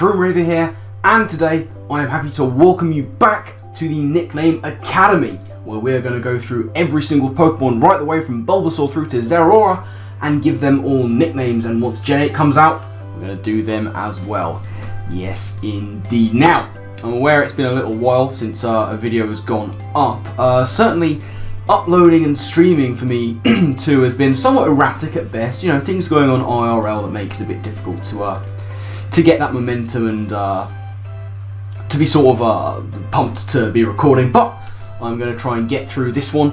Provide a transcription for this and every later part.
Shroomraver here, and today I am happy to welcome you back to the Nickname Academy, where we are going to go through every single Pokemon right the way from Bulbasaur through to Zeraora and give them all nicknames, and once Gen 8 comes out, we're going to do them as well. Yes, indeed. Now, I'm aware it's been a little while since a video has gone up. Certainly, uploading and streaming for me too has been somewhat erratic at best. You know, things going on IRL that makes it a bit difficult to get that momentum and to be sort of pumped to be recording. But I'm going to try and get through this one,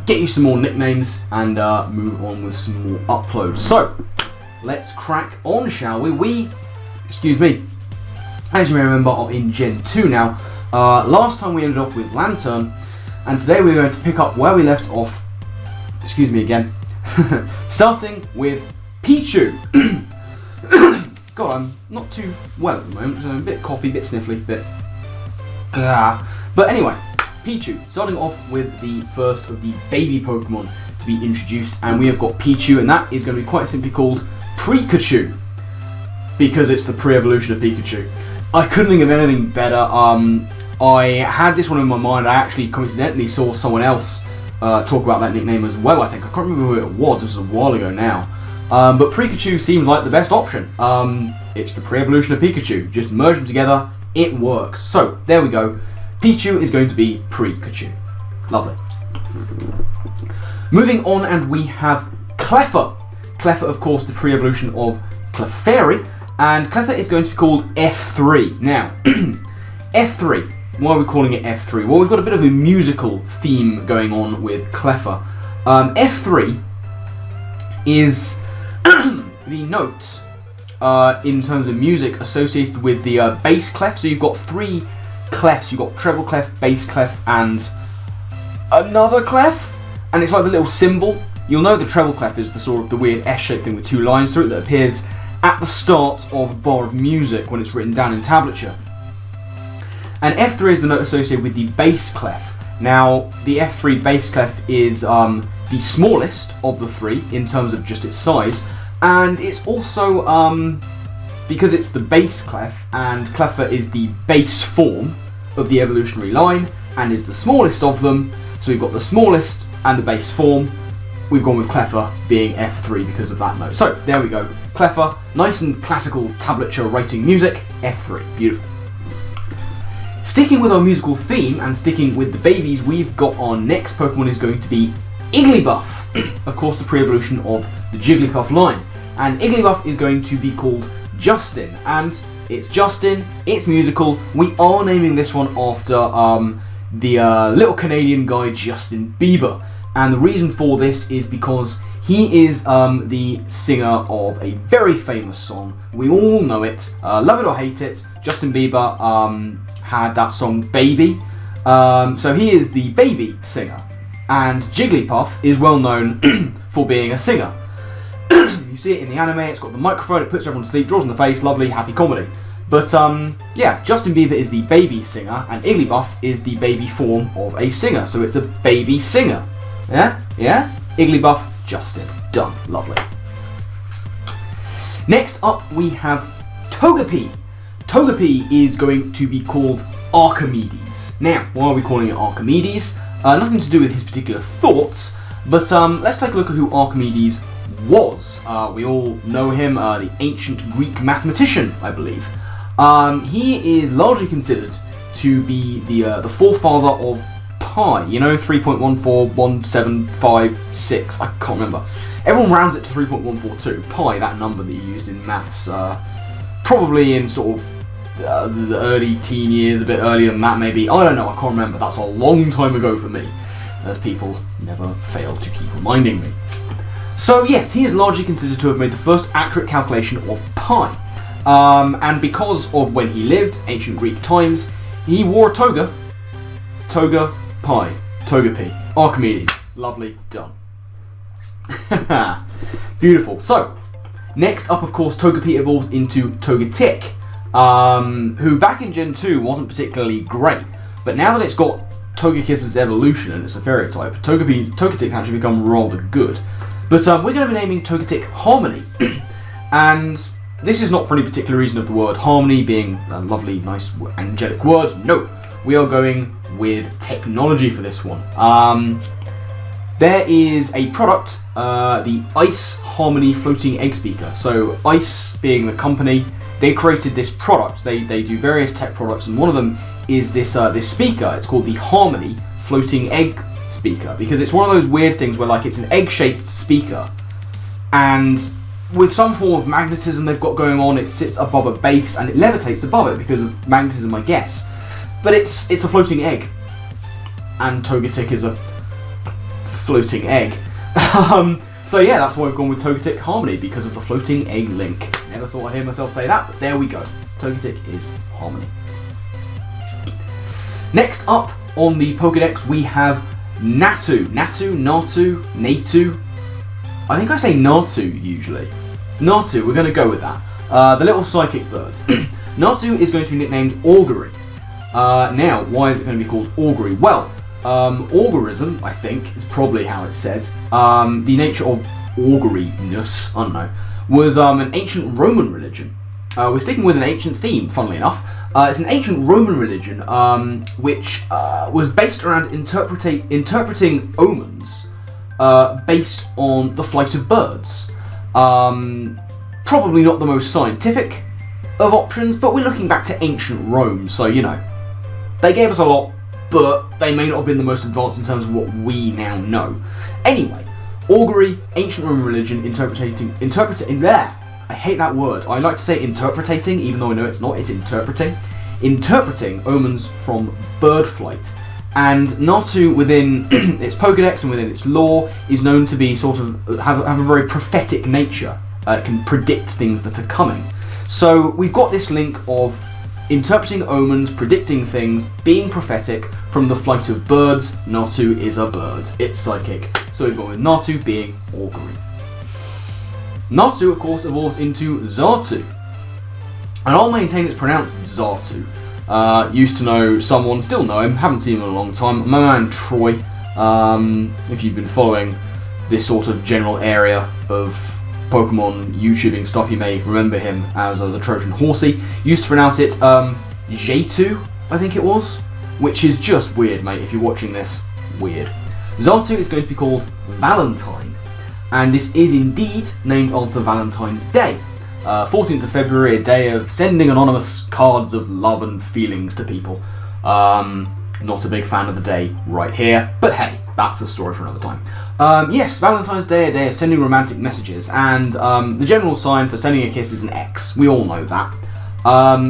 get you some more nicknames, and move on with some more uploads. So, let's crack on, shall we? Excuse me. As you may remember, I'm in Gen 2 now. Last time we ended off with Lantern, and today we're going to pick up where we left off. Excuse me again. Starting with Pichu. God, I'm not too well at the moment. So I'm a bit coughy, a bit sniffly, bit. But anyway, Pichu. Starting off with the first of the baby Pokemon to be introduced, and we have got Pichu, and that is going to be quite simply called Pikachu, because it's the pre-evolution of Pikachu. I couldn't think of anything better. I had this one in my mind. I actually coincidentally saw someone else talk about that nickname as well. I think I can't remember who it was. This was a while ago now. But Pikachu seems like the best option. It's the pre-evolution of Pikachu. Just merge them together. It works. So there we go. Pichu is going to be Pikachu. Lovely. Moving on, and we have Cleffa. Cleffa, of course, the pre-evolution of Clefairy. And Cleffa is going to be called F3. Now, F3. Why are we calling it F3? Well, we've got a bit of a musical theme going on with Cleffa. F3 is the note in terms of music associated with the bass clef. So you've got three clefs. You've got treble clef, bass clef, and another clef. And it's like the little symbol. You'll know the treble clef is the sort of the weird S-shaped thing with two lines through it that appears at the start of a bar of music when it's written down in tablature. And F3 is the note associated with the bass clef. Now, the F3 bass clef is the smallest of the three in terms of just its size, and it's also, because it's the bass clef, and Cleffa is the base form of the evolutionary line, and is the smallest of them, so we've got the smallest and the base form. We've gone with Cleffa being F3 because of that note. So, there we go. Cleffa, nice and classical tablature writing music, F3. Beautiful. Sticking with our musical theme and sticking with the babies, we've got our next Pokemon is going to be Igglybuff. Of course, the pre-evolution of the Jigglypuff line. And Igglybuff is going to be called Justin. And it's Justin, it's musical. We are naming this one after the little Canadian guy Justin Bieber. And the reason for this is because he is the singer of a very famous song. We all know it. Love it or hate it, Justin Bieber had that song Baby. So he is the baby singer. And Jigglypuff is well known for being a singer. You see it in the anime, it's got the microphone, it puts everyone to sleep, draws on the face, lovely, happy comedy. But yeah, Justin Bieber is the baby singer, and Igglybuff is the baby form of a singer. So it's a baby singer. Yeah? Igglybuff, Justin. Done. Lovely. Next up, we have Togepi. Togepi is going to be called Archimedes. Now, why are we calling it Archimedes? Nothing to do with his particular thoughts, but let's take a look at who Archimedes was. We all know him, the ancient Greek mathematician, I believe. He is largely considered to be the forefather of pi, you know, 3.14175.6, I can't remember. Everyone rounds it to 3.142. Pi, that number that you used in maths, probably in sort of the early teen years, a bit earlier than that maybe. I don't know, I can't remember. That's a long time ago for me, as people never fail to keep reminding me. So yes, he is largely considered to have made the first accurate calculation of pi. And because of when he lived, ancient Greek times, he wore a toga. Toga Pi. Togepi. Archimedes. Lovely. Done. Beautiful. So, next up, of course, Togepi evolves into Togetic, who back in Gen 2 wasn't particularly great, but now that it's got Togekiss's evolution and it's a fairy type, Togetic actually become rather good. But we're going to be naming Togetic Harmony, and this is not for any particular reason of the word harmony being a lovely, nice, angelic word. No, we are going with technology for this one. There is a product, the Ice Harmony Floating Egg Speaker. So Ice being the company, they created this product. They do various tech products, and one of them is this this speaker. It's called the Harmony Floating Egg Speaker, because it's one of those weird things where like it's an egg-shaped speaker, and with some form of magnetism they've got going on, it sits above a base and it levitates above it because of magnetism, I guess. But it's a floating egg, and Togetic is a floating egg. So yeah, that's why we've gone with Togetic Harmony, because of the floating egg link. Never thought I'd hear myself say that, but there we go. Togetic is Harmony. Next up on the Pokedex we have Natu. Natu. I think I say Natu usually. Natu, we're going to go with that. The little psychic bird. Natu is going to be nicknamed Augury. Now, why is it going to be called Augury? Well, augurism, I think, is probably how it's said. The nature of auguryness, I don't know, was an ancient Roman religion. We're sticking with an ancient theme, funnily enough. It's an ancient Roman religion which was based around interpreting omens based on the flight of birds. Probably not the most scientific of options, but we're looking back to ancient Rome, so you know, they gave us a lot, but they may not have been the most advanced in terms of what we now know. Anyway, augury, ancient Roman religion, interpreting there. I hate that word. I like to say interpreting, even though I know it's not, it's interpreting. Interpreting omens from bird flight. And Natu, within its Pokedex and within its lore, is known to be sort of have a very prophetic nature. It can predict things that are coming. So we've got this link of interpreting omens, predicting things, being prophetic from the flight of birds. Natu is a bird. It's psychic. So we've got with Natu being augury. Natu, of course, evolves into Xatu. And I'll maintain it's pronounced Xatu. Used to know someone, still know him, haven't seen him in a long time. My man Troy, if you've been following this sort of general area of Pokemon YouTubing stuff, you may remember him as the Trojan Horsey. Used to pronounce it Jatu, I think it was, which is just weird, mate, if you're watching this. Weird. Xatu is going to be called Valentine, and this is indeed named after Valentine's Day. 14th of February, a day of sending anonymous cards of love and feelings to people. Not a big fan of the day right here, but hey, that's a story for another time. Yes, Valentine's Day, a day of sending romantic messages, and the general sign for sending a kiss is an X. We all know that.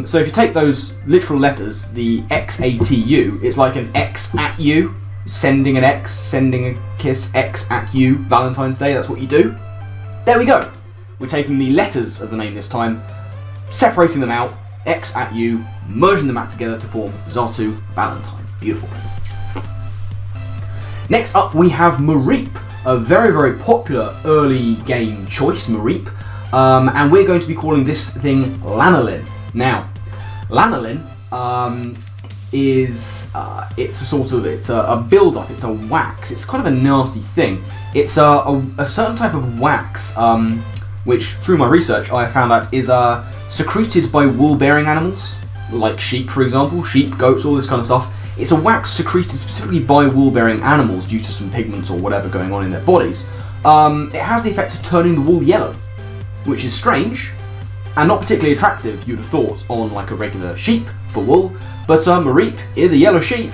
So if you take those literal letters, the XATU, it's like an X at you, sending an X, sending a kiss, X at you, Valentine's Day, that's what you do. There we go. We're taking the letters of the name this time, separating them out, X at you, merging them back together to form Xatu Valentine. Beautiful. Next up we have Mareep, a very, very popular early game choice, Mareep, and we're going to be calling this thing Lanolin. Now, Lanolin is it's a build-up, it's a wax, it's kind of a nasty thing. It's a certain type of wax, which through my research I found out is secreted by wool-bearing animals, like sheep, for example, sheep, goats, all this kind of stuff. It's a wax secreted specifically by wool-bearing animals due to some pigments or whatever going on in their bodies. It has the effect of turning the wool yellow, which is strange and not particularly attractive, you'd have thought, on like a regular sheep for wool, but Mareep is a yellow sheep.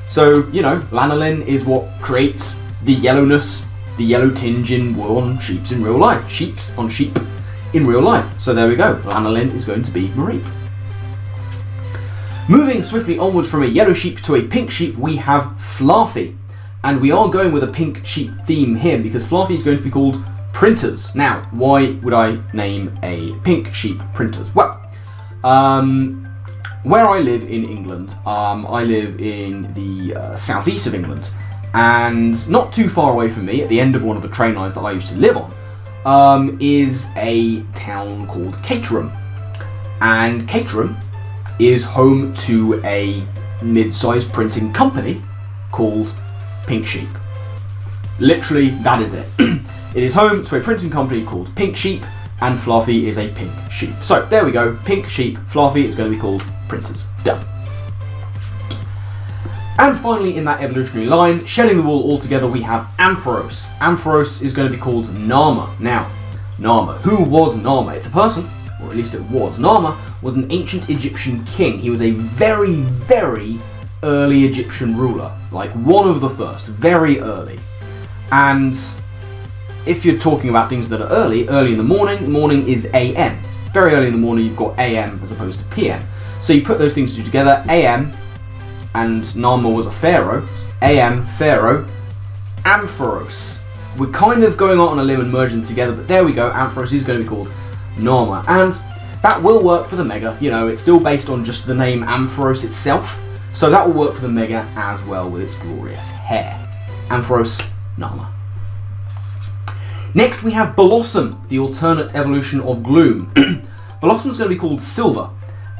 So, you know, lanolin is what creates the yellowness, the yellow tinge in wool on sheeps in real life. Sheeps on sheep in real life. So there we go. Lanolin is going to be Mareep. Moving swiftly onwards from a yellow sheep to a pink sheep, we have Fluffy. And we are going with a pink sheep theme here because Fluffy is going to be called Printers. Now, why would I name a pink sheep Printers? Well, where I live in England, I live in the southeast of England. And not too far away from me, at the end of one of the train lines that I used to live on, is a town called Caterham. And Caterham is home to a mid-sized printing company called Pink Sheep. Literally, that is it. It is home to a printing company called Pink Sheep, and Fluffy is a pink sheep. So there we go, pink sheep, Fluffy is going to be called Printers. Done. And finally, in that evolutionary line, shedding the wool altogether, we have Ampharos. Ampharos is going to be called Nama. Now, Nama. Who was Nama? It's a person, or at least it was. Nama was an ancient Egyptian king. He was a very, very early Egyptian ruler. Like, one of the first. Very early. And if you're talking about things that are early in the morning is AM. Very early in the morning, you've got AM as opposed to PM. So you put those things two together, AM, and Nama was a pharaoh, AM, pharaoh, Ampharos. We're kind of going out on a limb and merging them together, but there we go, Ampharos is going to be called Nama. And that will work for the Mega, you know, it's still based on just the name Ampharos itself, so that will work for the Mega as well with its glorious hair. Ampharos, Nama. Next we have Blossom, the alternate evolution of Gloom. Blossom's going to be called Silver.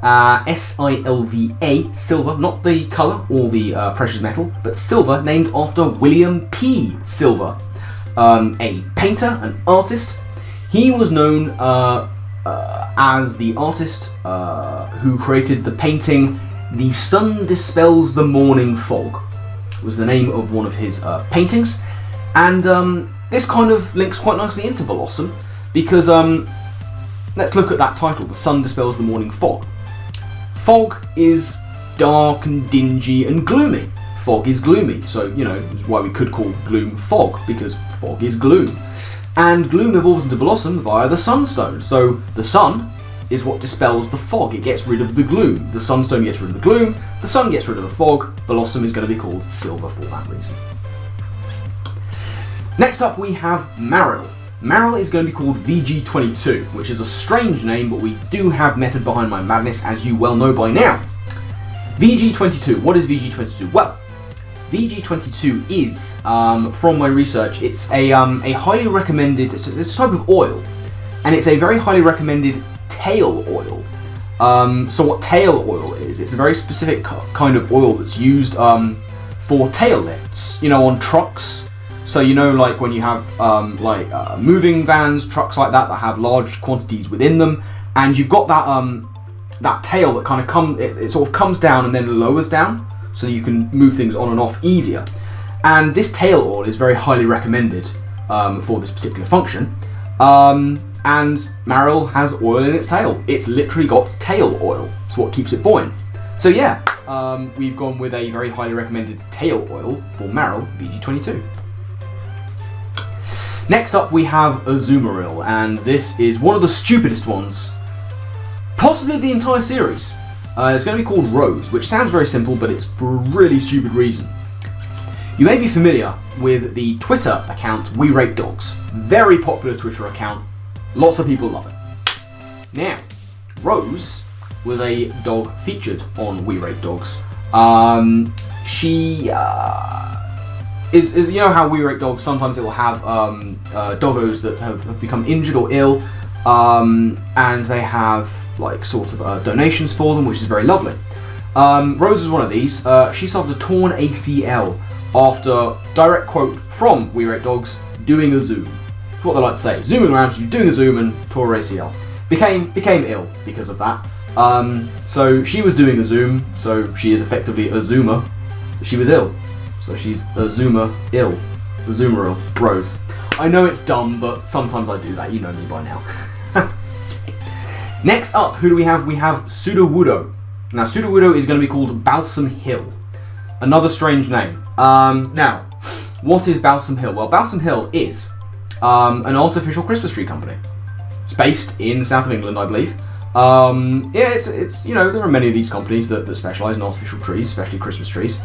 S-I-L-V-A, Silver, not the colour or the precious metal, but Silver, named after William P. Silver, a painter, an artist. He was known as the artist who created the painting "The Sun Dispels the Morning Fog," was the name of one of his paintings, and this kind of links quite nicely into Blossom, because let's look at that title, "The Sun Dispels the Morning Fog." Fog is dark and dingy and gloomy. Fog is gloomy, so, you know, that's why we could call gloom fog, because fog is gloom. And gloom evolves into Blossom via the sunstone, so the sun is what dispels the fog, it gets rid of the gloom. The sunstone gets rid of the gloom, the sun gets rid of the fog, Blossom is going to be called Silver for that reason. Next up we have Marill. Marill is going to be called VG22, which is a strange name, but we do have method behind my madness, as you well know by now. VG22, what is VG22? Well, VG22 is, from my research, it's a highly recommended, it's a type of oil, and it's a very highly recommended tail oil. So what tail oil is, it's a very specific kind of oil that's used for tail lifts, you know, on trucks. So, you know, like when you have moving vans, trucks like that have large quantities within them, and you've got that tail that kind of it sort of comes down and then lowers down, so you can move things on and off easier. And this tail oil is very highly recommended for this particular function. And Marill has oil in its tail. It's literally got tail oil. It's what keeps it buoyant. So yeah, we've gone with a very highly recommended tail oil for Marill, VG22. Next up we have Azumarill, and this is one of the stupidest ones, possibly of the entire series. It's going to be called Rose, which sounds very simple, but it's for a really stupid reason. You may be familiar with the Twitter account We Rate Dogs. Very popular Twitter account, lots of people love it. Now, Rose was a dog featured on We Rate Dogs. She you know how We Rate Dogs, sometimes it will have doggos that have become injured or ill, and they have like sort of donations for them, which is very lovely. Rose is one of these. She suffered a torn ACL after, direct quote from We Rate Dogs, doing a zoom. That's what they like to say. Zooming around, she's doing a zoom and tore her ACL. Became ill because of that. So she was doing a zoom, so she is effectively a zoomer. She was ill. So she's a zoomer ill. A zoomer ill. Rose. I know it's dumb, but sometimes I do that. You know me by now. Next up, who do we have? We have Sudowoodo. Now, Sudowoodo is going to be called Balsam Hill. Another strange name. Now, what is Balsam Hill? Well, Balsam Hill is an artificial Christmas tree company. It's based in the south of England, I believe. Yeah, it's you know, there are many of these companies that specialise in artificial trees, especially Christmas trees.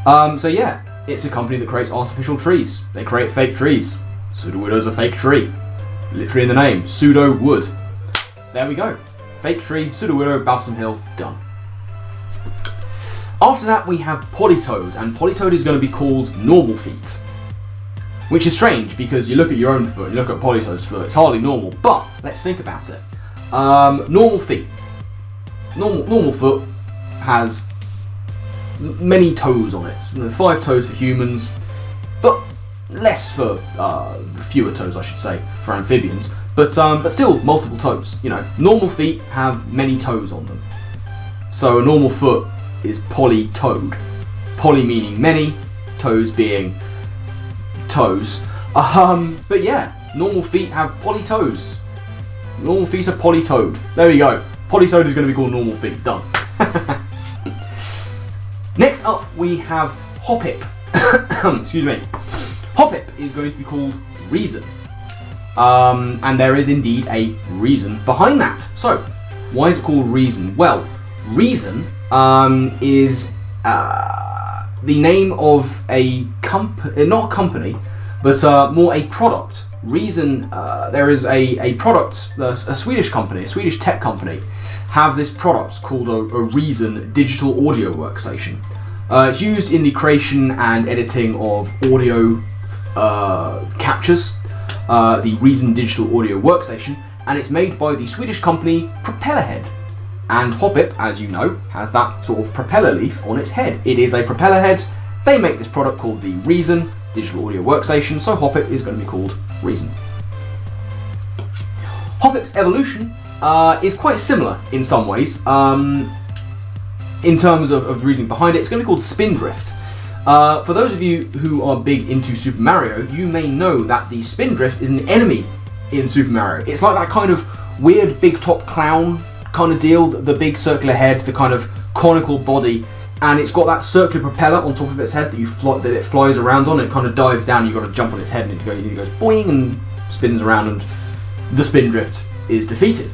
So yeah, it's a company that creates artificial trees. They create fake trees. Sudowoodo's a fake tree. Literally in the name, pseudo wood. There we go. Fake tree, Sudowoodo, Balsam Hill, done. After that we have Politoed, and Politoed is going to be called Normal Feet. Which is strange, because you look at your own foot, you look at Politoed's foot, it's hardly normal, but let's think about it. Normal feet. Normal foot has many toes on it. 5 toes for humans, but less for fewer toes, I should say, for amphibians. But still multiple toes. You know, normal feet have many toes on them. So a normal foot is poly-toed. Poly meaning many, toes being toes. But yeah, normal feet have poly-toes. Normal feet are poly-toed. There we go. Poly-toed is going to be called normal feet. Done. Next up, we have Hoppip. Excuse me. Hoppip is going to be called Reason. And there is indeed a reason behind that. So, why is it called Reason? Well, Reason is the name of a company, not a company, but more a product. Reason, there is a product, a Swedish company, a Swedish tech company, have this product called a Reason digital audio workstation. It's used in the creation and editing of audio captures, the Reason digital audio workstation, and it's made by the Swedish company Propellerhead. And Hoppip, as you know, has that sort of propeller leaf on its head. It is a propeller head. They make this product called the Reason digital audio workstation, so Hoppip is going to be called Reason. Hoppip's evolution is quite similar in some ways. In terms of the reasoning behind it, it's going to be called Spindrift. For those of you who are big into Super Mario, you may know that the Spindrift is an enemy in Super Mario. It's like that kind of weird big top clown kind of deal, the big circular head, the kind of conical body, and it's got that circular propeller on top of its head that it flies around on. It kind of dives down. You've got to jump on its head, and it goes boing and spins around, and the Spindrift is defeated.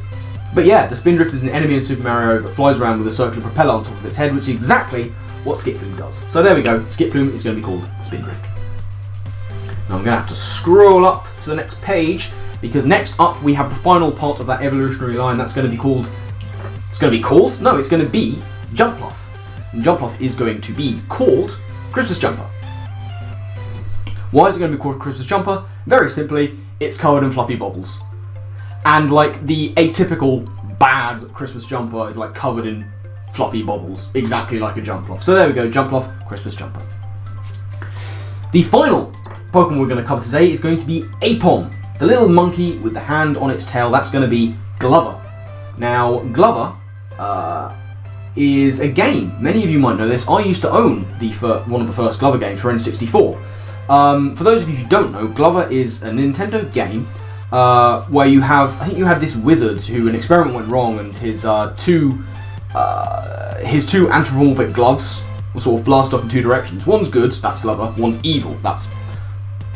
But yeah, the Spindrift is an enemy in Super Mario that flies around with a circular propeller on top of its head, which is exactly what Skiploom does. So there we go. Skiploom is going to be called Spindrift. Now I'm going to have to scroll up to the next page, because next up we have the final part of that evolutionary line. That's going to be called. It's going to be called. No, it's going to be Jumpluff. And Jumpluff is going to be called Christmas Jumper. Why is it going to be called Christmas Jumper? Very simply, it's covered in fluffy bubbles. And like the atypical bad Christmas jumper is like covered in fluffy bubbles, exactly like a Jumpluff. So there we go, Jumpluff, Christmas Jumper. The final Pokemon we're going to cover today is going to be Aipom, the little monkey with the hand on its tail. That's going to be Glover. Now, Glover is a game. Many of you might know this. I used to own one of the first Glover games for N64. For those of you who don't know, Glover is a Nintendo game where you have, I think you had this wizard who an experiment went wrong, and his two anthropomorphic gloves were sort of blasted off in two directions. One's good, that's Glover. One's evil, that's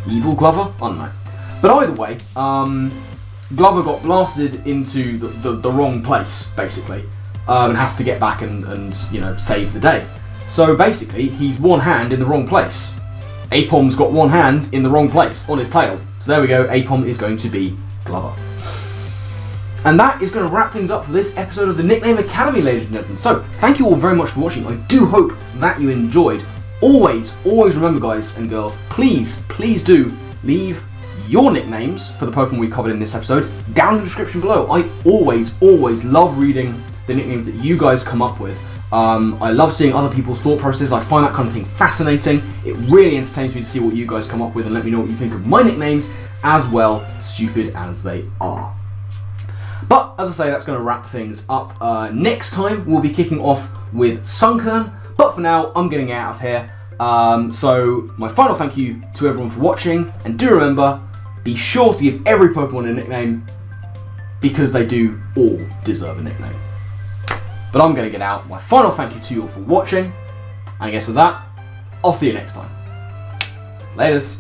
evil Glover? I don't know. But either way, Glover got blasted into the wrong place, basically, and has to get back and you know, save the day. So basically, he's one hand in the wrong place. Aipom's got one hand in the wrong place, on his tail. So there we go, Aipom is going to be Glover. And that is going to wrap things up for this episode of the Nickname Academy, ladies and gentlemen. So, thank you all very much for watching. I do hope that you enjoyed. Always remember, guys and girls, please do leave your nicknames for the Pokemon we covered in this episode down in the description below. I always love reading the nicknames that you guys come up with. I love seeing other people's thought processes. I find that kind of thing fascinating. It really entertains me to see what you guys come up with, and let me know what you think of my nicknames as well, stupid as they are. But, as I say, that's going to wrap things up. Next time, we'll be kicking off with Sunkern, but for now, I'm getting out of here. So, my final thank you to everyone for watching, and do remember, be sure to give every Pokemon a nickname, because they do all deserve a nickname. But I'm going to get out. My final thank you to you all for watching, and I guess with that, I'll see you next time. Laters.